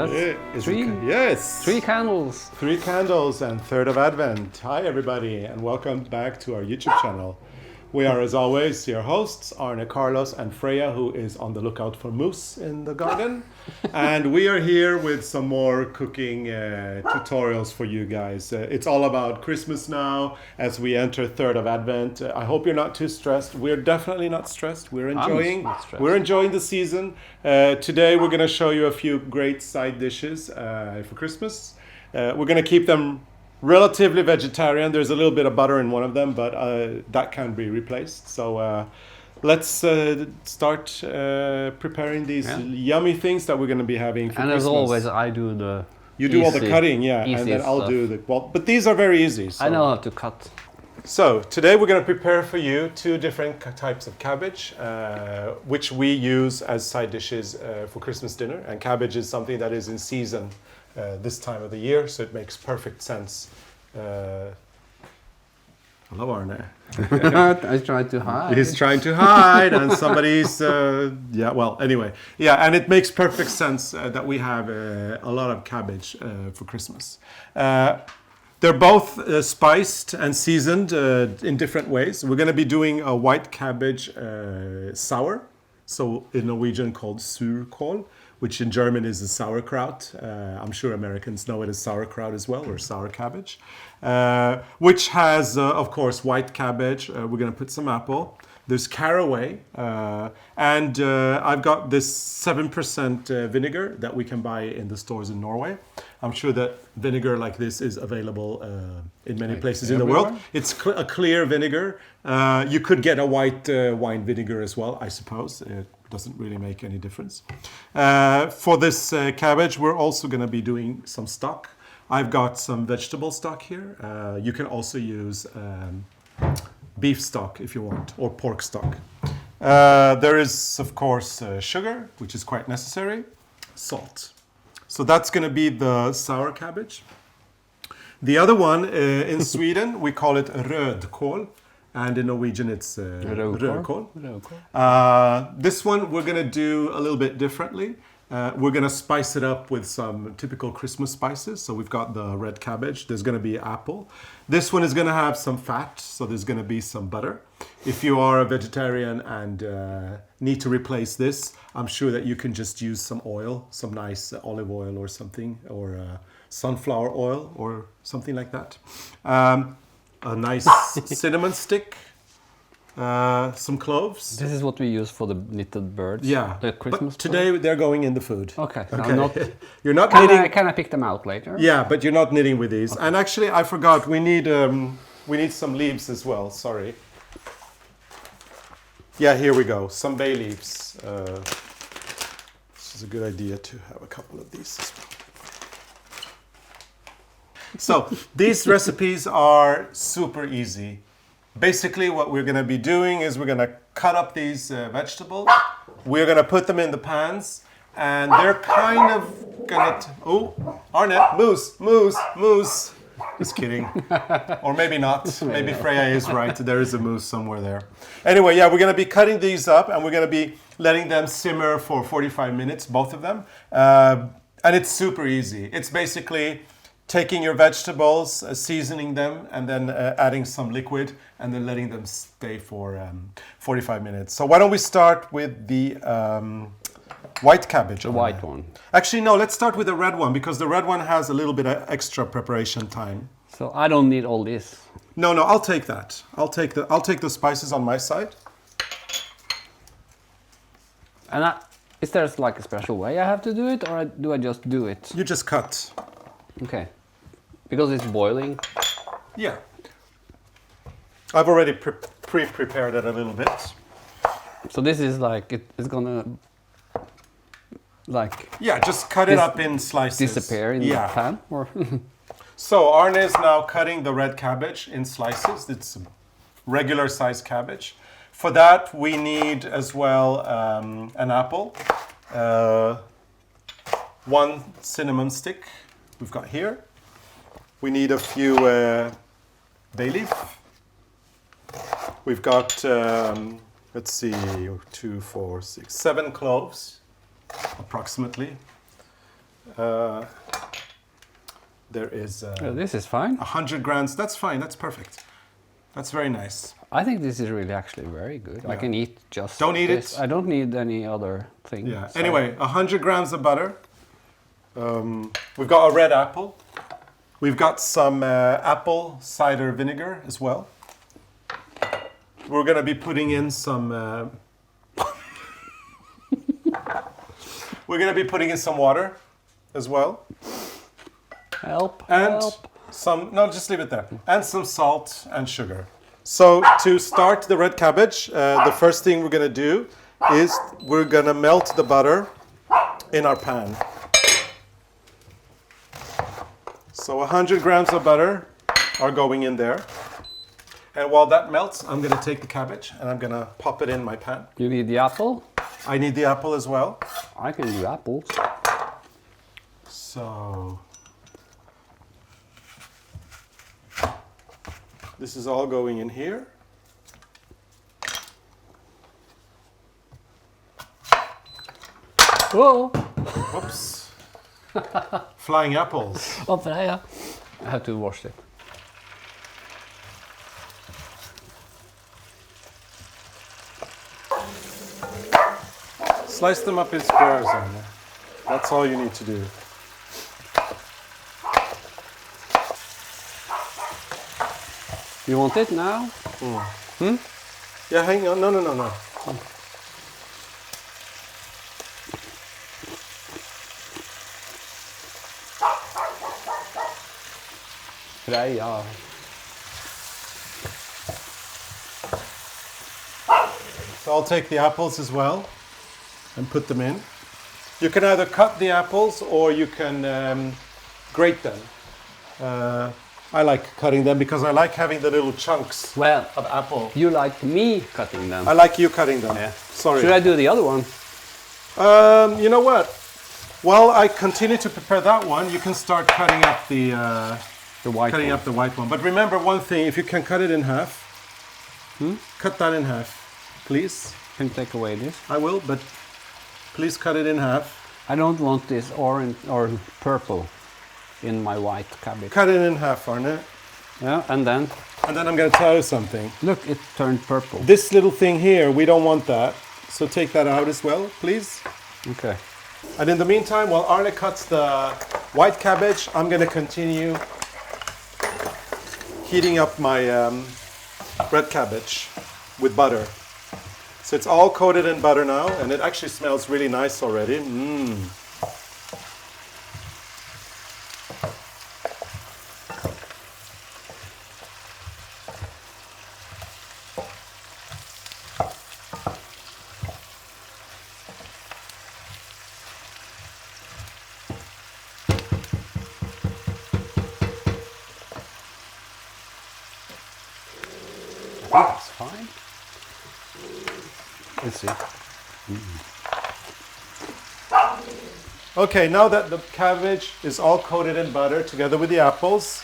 That's Yes. 3 candles. 3 candles and 3rd of Advent. Hi everybody and welcome back to our YouTube channel. We are as always your hosts, Arne Carlos and Freya, who is on the lookout for moose in the garden. And we are here with some more cooking tutorials for you guys. It's all about Christmas now as we enter 3rd of Advent. I hope you're not too stressed. We're definitely not stressed. We're enjoying the season. Today we're going to show you a few great side dishes for Christmas. We're going to keep them relatively vegetarian. There's a little bit of butter in one of them, but that can be replaced. So let's start preparing these yummy things that we're going to be having for and Christmas. As always, I do the do all the cutting, and then I'll do the but these are very easy. So. I know how to cut. So today we're going to prepare for you 2 different types of cabbage, which we use as side dishes for Christmas dinner. And cabbage is something that is in season this time of the year, so it makes perfect sense. Hello, Arne. I tried to hide. He's trying to hide, and somebody's and it makes perfect sense that we have a lot of cabbage for Christmas. They're both spiced and seasoned in different ways. We're going to be doing a white cabbage sour, so in Norwegian called surkål, which in German is a sauerkraut. I'm sure Americans know it as sauerkraut as well, or sour cabbage, which has, of course, white cabbage. We're going to put some apple. There's caraway, and I've got this 7% vinegar that we can buy in the stores in Norway. I'm sure that vinegar like this is available in many places in the world. It's a clear vinegar. You could get a white wine vinegar as well, I suppose. It doesn't really make any difference. For this cabbage, we're also going to be doing some stock. I've got some vegetable stock here. You can also use beef stock if you want, or pork stock. There is, of course, sugar, which is quite necessary, salt. So that's going to be the sour cabbage. The other one, in Sweden, we call it rödkål, and in Norwegian it's rödkål. This one we're going to do a little bit differently. We're going to spice it up with some typical Christmas spices. So we've got the red cabbage. There's going to be apple. This one is going to have some fat, so there's going to be some butter. If you are a vegetarian and need to replace this, I'm sure that you can just use some oil, some nice olive oil or something, or sunflower oil or something like that. A nice cinnamon stick. Some cloves. This is what we use for the knitted birds. Yeah, the Christmas. But today they're going in the food. Okay. Not, you're not knitting. Can I pick them out later? Yeah, but you're not knitting with these. Okay. And actually, I forgot. We need some leaves as well. Sorry. Yeah, here we go. Some bay leaves. This is a good idea to have a couple of these as well. So these recipes are super easy. Basically, what we're going to be doing is we're going to cut up these vegetables. We're going to put them in the pans, and they're kind of going to... Arne, moose. Just kidding. Or maybe not. Maybe Freya is right. There is a moose somewhere there. Anyway, yeah, we're going to be cutting these up, and we're going to be letting them simmer for 45 minutes, both of them. And it's super easy. It's basically taking your vegetables, seasoning them, and then adding some liquid, and then letting them stay for 45 minutes. So why don't we start with the white cabbage? The white one. Actually, no, let's start with the red one, because the red one has a little bit of extra preparation time. So I don't need all this? No, I'll take that. I'll take the spices on my side. And is there like a special way I have to do it, or do I just do it? You just cut. Okay. Because it's boiling? Yeah. I've already pre-prepared it a little bit. So this is like, it's gonna, like... Yeah, just cut it up in slices. Disappear in the pan? Or So Arne is now cutting the red cabbage in slices. It's regular size cabbage. For that, we need as well an apple, 1 cinnamon stick we've got here. We need a few bay leaf. We've got, let's see, 2, 4, 6, 7 cloves, approximately. There is This is fine. 100 grams. That's fine. That's perfect. That's very nice. I think this is really actually very good. I can eat just Don't eat this. it. I don't need any other thing. Yeah. so- Anyway, 100 grams of butter. We've got a red apple. We've got some apple cider vinegar as well. We're going to be putting in some... we're going to be putting in some water as well. Help, And help. some... No, just leave it there. And some salt and sugar. So to start the red cabbage, the first thing we're going to do is we're going to melt the butter in our pan. So 100 grams of butter are going in there. And while that melts, I'm going to take the cabbage and I'm going to pop it in my pan. You need the apple? I need the apple as well. I can do apples. So this is all going in here. Whoa! Whoops. Flying apples. Oh, I have to wash it. Slice them up in squares, Arne. That's all you need to do. You want it now? Yeah, hang on. No. Freja. So I'll take the apples as well and put them in. You can either cut the apples or you can grate them. I like cutting them because I like having the little chunks Well, of apple. you like me cutting them. I like you cutting them. Yeah. Sorry. Should I do the other one? You know what? While I continue to prepare that one, you can start cutting up the white cutting one. up the white one. But remember one thing: if you can cut it in half, cut that in half, please. Can you take away this? I will, but please cut it in half. I don't want this orange or purple in my white cabbage. Cut it in half, Arne. Yeah, and then And then I'm going to tell you something. look, it turned purple. This little thing here, we don't want that. So take that out as well, please. Okay. And in the meantime, while Arne cuts the white cabbage, I'm going to continue heating up my red cabbage with butter. So it's all coated in butter now, and it actually smells really nice already. I think that's fine. Let's see. Okay, now that the cabbage is all coated in butter together with the apples,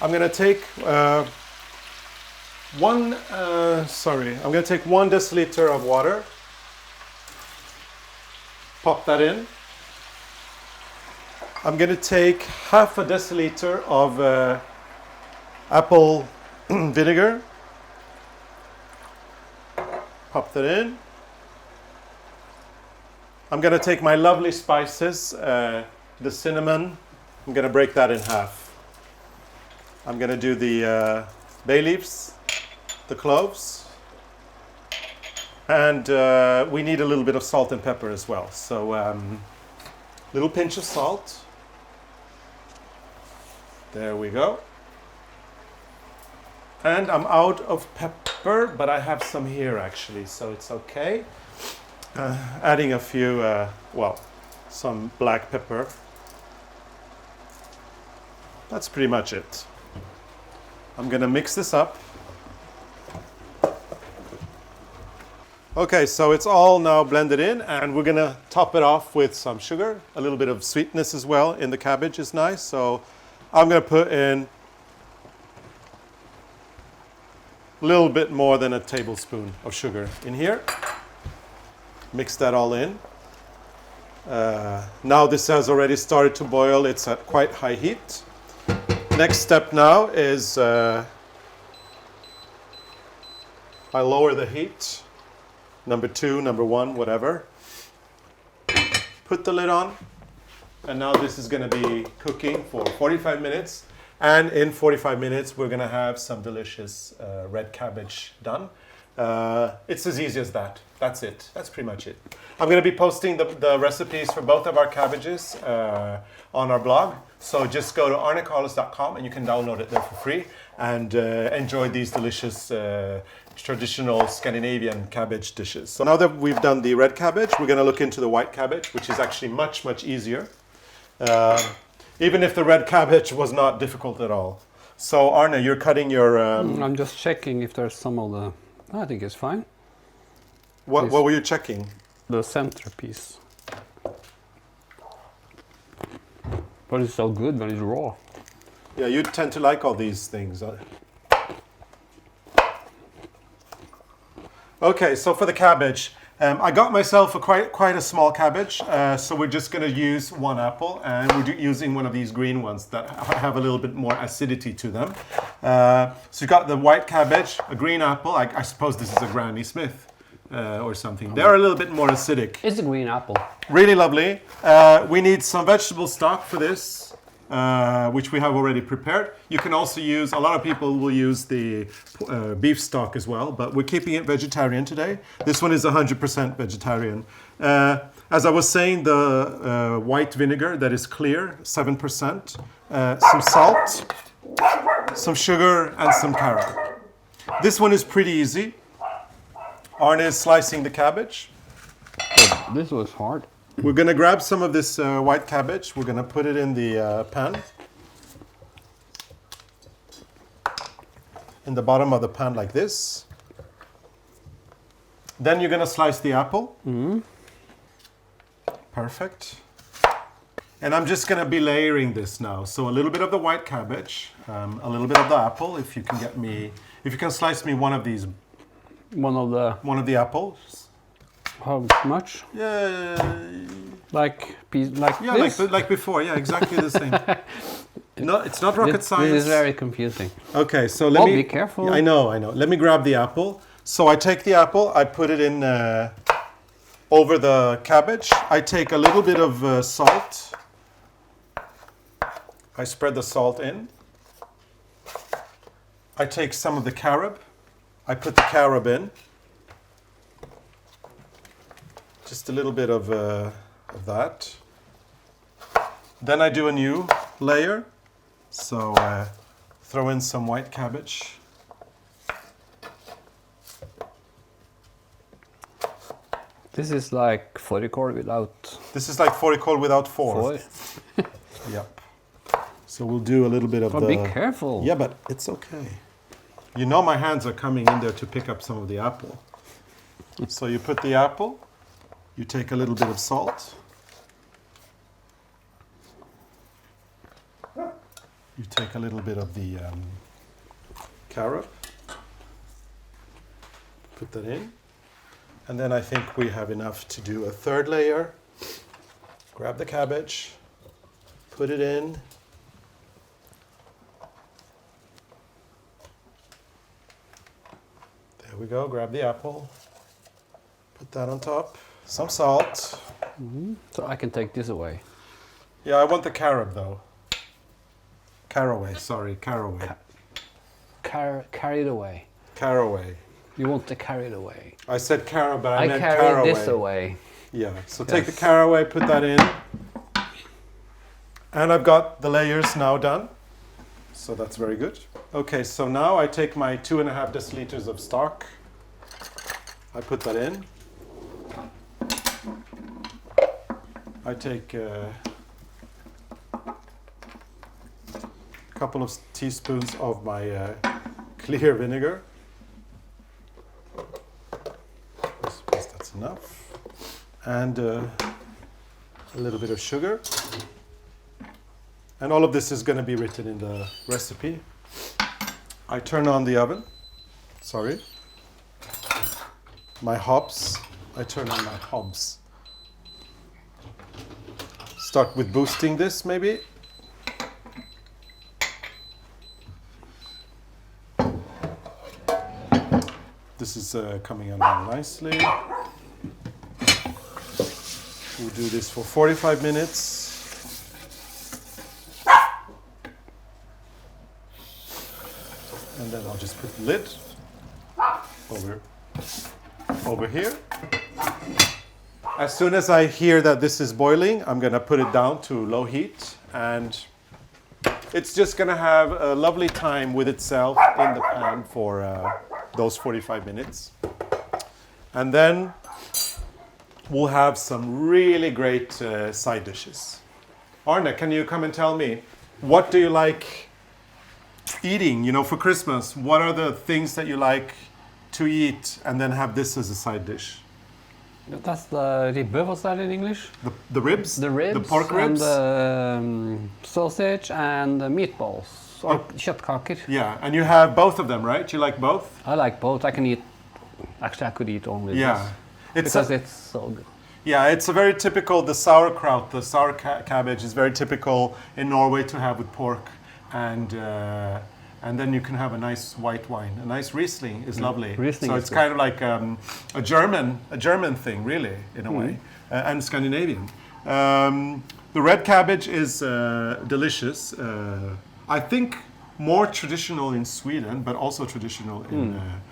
I'm going to take one deciliter of water. Pop that in. I'm going to take half a deciliter of apple vinegar. Pop that in. I'm going to take my lovely spices, the cinnamon. I'm going to break that in half. I'm going to do the bay leaves, the cloves, and we need a little bit of salt and pepper as well. So little pinch of salt. There we go. And I'm out of pepper, but I have some here actually, so it's okay. Adding a few, some black pepper. That's pretty much it. I'm gonna mix this up. Okay, so it's all now blended in, and we're gonna top it off with some sugar. A little bit of sweetness as well in the cabbage is nice, so I'm gonna put in a little bit more than a tablespoon of sugar in here. Mix that all in. Now this has already started to boil. It's at quite high heat. Next step now is I lower the heat. Number 2, number 1, whatever. Put the lid on. And now this is going to be cooking for 45 minutes. And in 45 minutes, we're going to have some delicious red cabbage done. It's as easy as that. That's it. That's pretty much it. I'm going to be posting the recipes for both of our cabbages on our blog. So just go to arnecarlos.com and you can download it there for free and enjoy these delicious traditional Scandinavian cabbage dishes. So now that we've done the red cabbage, we're going to look into the white cabbage, which is actually much, much easier. Even if the red cabbage was not difficult at all. So Arne, you're cutting your... I'm just checking if there's some of the... I think it's fine. What were you checking? The centerpiece. But it's so good when it's raw. Yeah, you tend to like all these things. Okay, so for the cabbage, I got myself quite a small cabbage, so we're just going to use 1 apple, and we're using one of these green ones that have a little bit more acidity to them. So you got the white cabbage, a green apple. I suppose this is a Granny Smith or something. They're a little bit more acidic. It's a green apple. Really lovely. We need some vegetable stock for this, which we have already prepared. You can also use, a lot of people will use the beef stock as well, but we're keeping it vegetarian today. This one is 100% vegetarian. As I was saying, the white vinegar that is clear, 7%, some salt, some sugar, and some carob. This one is pretty easy. Arne is slicing the cabbage. Oh, this was hard. We're going to grab some of this white cabbage. We're going to put it in the pan. In the bottom of the pan like this. Then you're going to slice the apple. Mm-hmm. Perfect. And I'm just going to be layering this now. So a little bit of the white cabbage, a little bit of the apple. If you can slice me one of these. One of the apples. How much? Yeah. Like this? like before. Yeah, exactly the same. No, it's not rocket science. This is very confusing. Okay, so let me... be careful. I know. Let me grab the apple. So I take the apple, I put it in over the cabbage. I take a little bit of salt. I spread the salt in. I take some of the carob. I put the carob in. Just a little bit of that. Then I do a new layer. So throw in some white cabbage. This is like fårikål without... This is like fårikål without får. Yep. So we'll do a little bit of but be careful. Yeah, but it's okay. You know my hands are coming in there to pick up some of the apple. So you put the apple, you take a little bit of salt, you take a little bit of the carob, put that in, and then I think we have enough to do a third layer. Grab the cabbage, put it in. There we go, grab the apple, put that on top, some salt. Mm-hmm. So I can take this away. Yeah, I want the carob though. Caraway, sorry, caraway. Carried away. Caraway. You want to carry it away. I said carob, but I meant carried caraway. this away. Yeah, so take the caraway, put that in. And I've got the layers now done. So that's very good. Okay, so now I take my 2.5 deciliters of stock. I put that in. I take a couple of teaspoons of my clear vinegar. I suppose that's enough. And a little bit of sugar. And all of this is going to be written in the recipe. I turn on the oven. Sorry. My hobs. I turn on my hobs. start with boosting this maybe. This is coming along nicely. We'll do this for 45 minutes. And then I'll just put the lid over here. As soon as I hear that this is boiling, I'm going to put it down to low heat, and it's just going to have a lovely time with itself in the pan for those 45 minutes. And then we'll have some really great side dishes. Arne, can you come and tell me, what do you like eating, you know, for Christmas? What are the things that you like to eat and then have this as a side dish? That's the ribbe, what's that in English? The ribs? The ribs. The pork ribs? And the sausage and the meatballs. Or köttkaker. Yeah, and you have both of them, right? You like both? I like both. I can eat, actually I could eat only this. Because it's so good. Yeah, it's a very typical, the sauerkraut, the sour cabbage is very typical in Norway to have with pork. And then you can have a nice white wine. A nice Riesling is lovely. Riesling so is it's good. kind of like a German thing, really, in a way, and Scandinavian. The red cabbage is delicious. I think more traditional in Sweden, but also traditional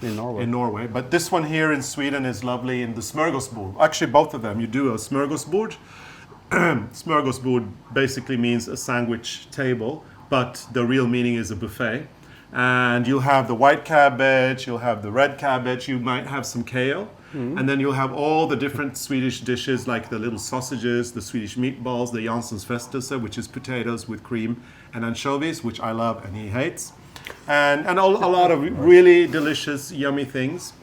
in Norway. But this one here in Sweden is lovely in the smörgåsbord. Actually, both of them. You do a smörgåsbord. Smörgåsbord basically means a sandwich table, but the real meaning is a buffet. And you'll have the white cabbage, you'll have the red cabbage, you might have some kale, and then you'll have all the different Swedish dishes like the little sausages, the Swedish meatballs, the Janssons frestelse, which is potatoes with cream and anchovies, which I love and he hates, and a lot of really delicious, yummy things.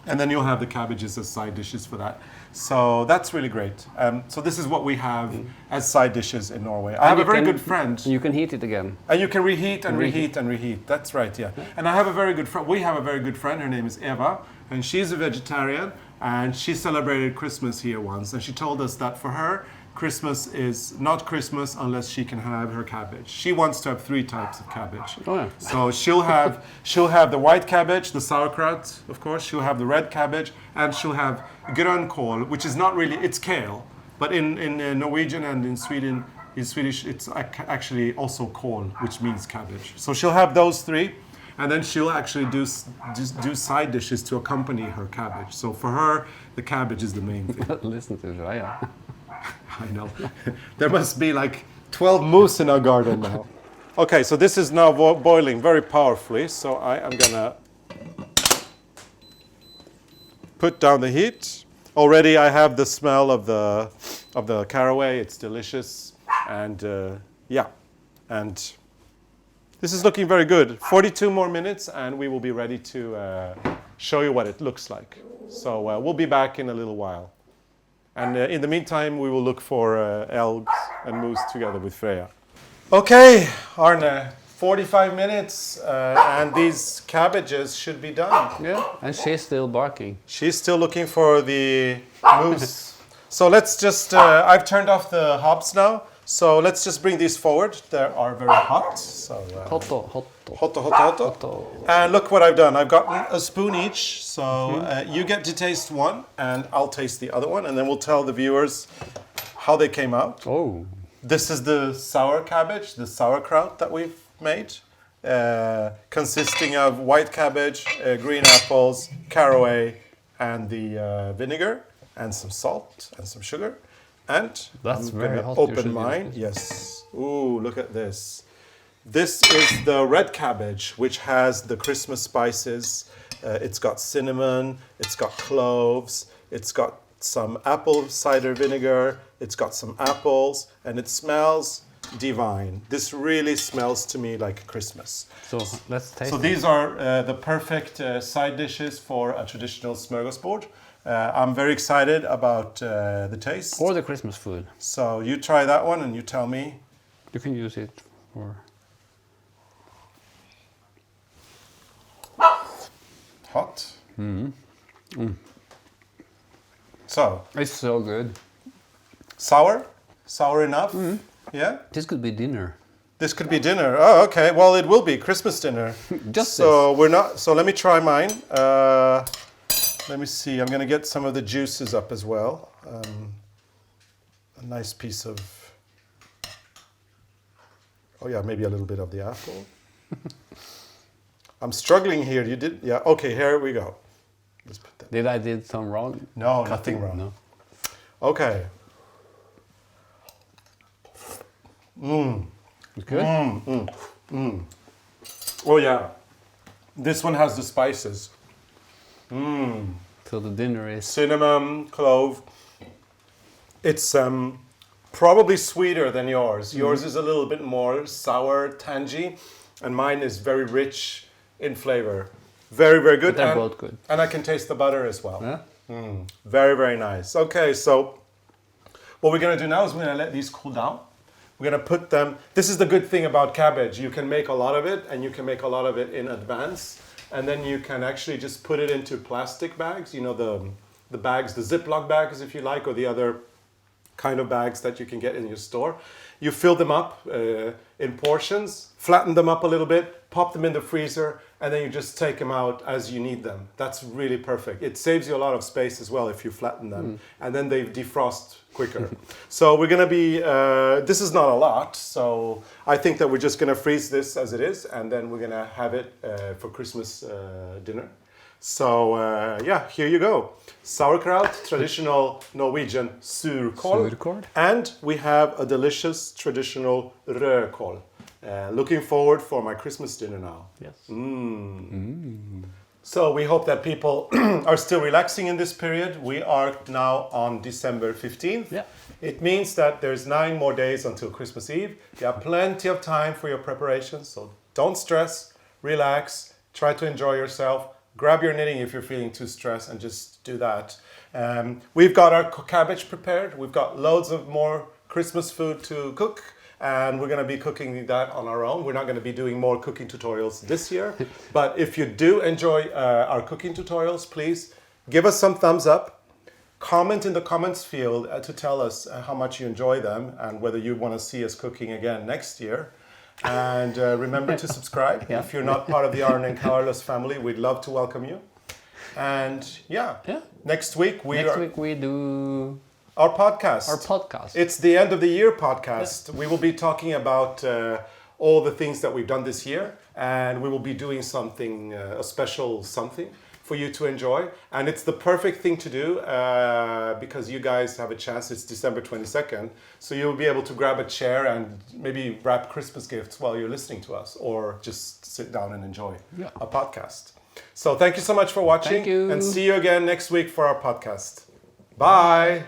And then you'll have the cabbages as side dishes for that. So that's really great. So this is what we have as side dishes in Norway. I have a very good friend. You can heat it again. And you can reheat and reheat and reheat. That's right, yeah. And I have a very good friend. We have a very good friend. Her name is Eva, and she's a vegetarian. And she celebrated Christmas here once. And she told us that for her, Christmas is not Christmas unless she can have her cabbage. She wants to have 3 types of cabbage. Oh, yeah. So she'll have the white cabbage, the sauerkraut, of course. She'll have the red cabbage, and she'll have grönkål, which is not really, it's kale. But in Norwegian and in Swedish, it's actually also kål, which means cabbage. So she'll have those 3. And then she'll actually do side dishes to accompany her cabbage. So for her, the cabbage is the main thing. Listen to Raya. I know. There must be like 12 moose in our garden now. Okay, so this is now boiling very powerfully. So I am gonna put down the heat. Already I have the smell of the caraway. It's delicious, and and this is looking very good. 42 more minutes, and we will be ready to show you what it looks like. So we'll be back in a little while. And in the meantime, we will look for elgs and moose together with Freya. Okay, Arne, 45 minutes, and these cabbages should be done. Yeah, and she's still barking. She's still looking for the moose. So let's just, I've turned off the hobs now. So let's just bring these forward. They are very hot. So hot. And look what I've done. I've gotten a spoon each. So you get to taste one, and I'll taste the other one, and then we'll tell the viewers how they came out. Oh. This is the sour cabbage, the sauerkraut that we've made, consisting of white cabbage, green apples, caraway, and the vinegar, and some salt and some sugar. And that's I'm very gonna hot. open mine. Yes. Ooh, look at this. This is the red cabbage, which has the Christmas spices. It's got cinnamon, it's got cloves, it's got some apple cider vinegar, it's got some apples, and it smells divine. This really smells to me like Christmas. So let's taste. So these are the perfect side dishes for a traditional smörgåsbord. I'm very excited about the taste. Or the Christmas food. So you try that one and you tell me. You can use it for... Hot. So. It's so good. Sour, Sour enough? Yeah? This could be dinner. This could be dinner. Oh, okay. Well, it will be Christmas dinner. Just so we're not. So let me try mine. Let me see. I'm going to get some of the juices up as well. A nice piece of. Oh yeah, maybe a little bit of the apple. I'm struggling here. You did. Yeah. Okay. Here we go. Let's put that. Did I did some wrong? No, nothing wrong. No. Okay. It's good. Oh yeah. This one has the spices. So the dinner is. Cinnamon, clove. It's probably sweeter than yours. Yours is a little bit more sour, tangy, and mine is very rich in flavor. Very, very good. But they're and, both good. And I can taste the butter as well. Yeah? Very, very nice. Okay, so what we're going to do now is we're going to let these cool down. We're going to put them. This is the good thing about cabbage. You can make a lot of it, and you can make a lot of it in advance. And then you can actually just put it into plastic bags. You know, the bags, the Ziploc bags, if you like, or the other kind of bags that you can get in your store. You fill them up in portions, flatten them up a little bit, pop them in the freezer, and then you just take them out as you need them. That's really perfect. It saves you a lot of space as well if you flatten them, and then they defrost quicker. So we're gonna be, this is not a lot, so I think that we're just gonna freeze this as it is, and then we're gonna have it for Christmas dinner. So yeah, here you go. Sauerkraut, traditional Norwegian surkål. Surkål. And we have a delicious traditional rødkål. Looking forward for my Christmas dinner now. Yes. So we hope that people are still relaxing in this period. We are now on December 15th. Yeah. It means that there's 9 more days until Christmas Eve. You have plenty of time for your preparations, so don't stress, relax, try to enjoy yourself. Grab your knitting if you're feeling too stressed and just do that. We've got our cabbage prepared. We've got loads of more Christmas food to cook. And we're going to be cooking that on our own. We're not going to be doing more cooking tutorials this year. But if you do enjoy our cooking tutorials, please give us some thumbs up. Comment in the comments field to tell us how much you enjoy them and whether you want to see us cooking again next year. And remember to subscribe. Yeah. If you're not part of the ARNE CARLOS family, we'd love to welcome you. And yeah. Next week we do our podcast. our podcast. It's the end of the year podcast. We will be talking about all the things that we've done this year, and we will be doing something, a special something for you to enjoy. And it's the perfect thing to do because you guys have a chance. It's December 22nd, so you'll be able to grab a chair and maybe wrap Christmas gifts while you're listening to us, or just sit down and enjoy a podcast. So thank you so much for watching, Thank you. and see you again next week for our podcast. Bye.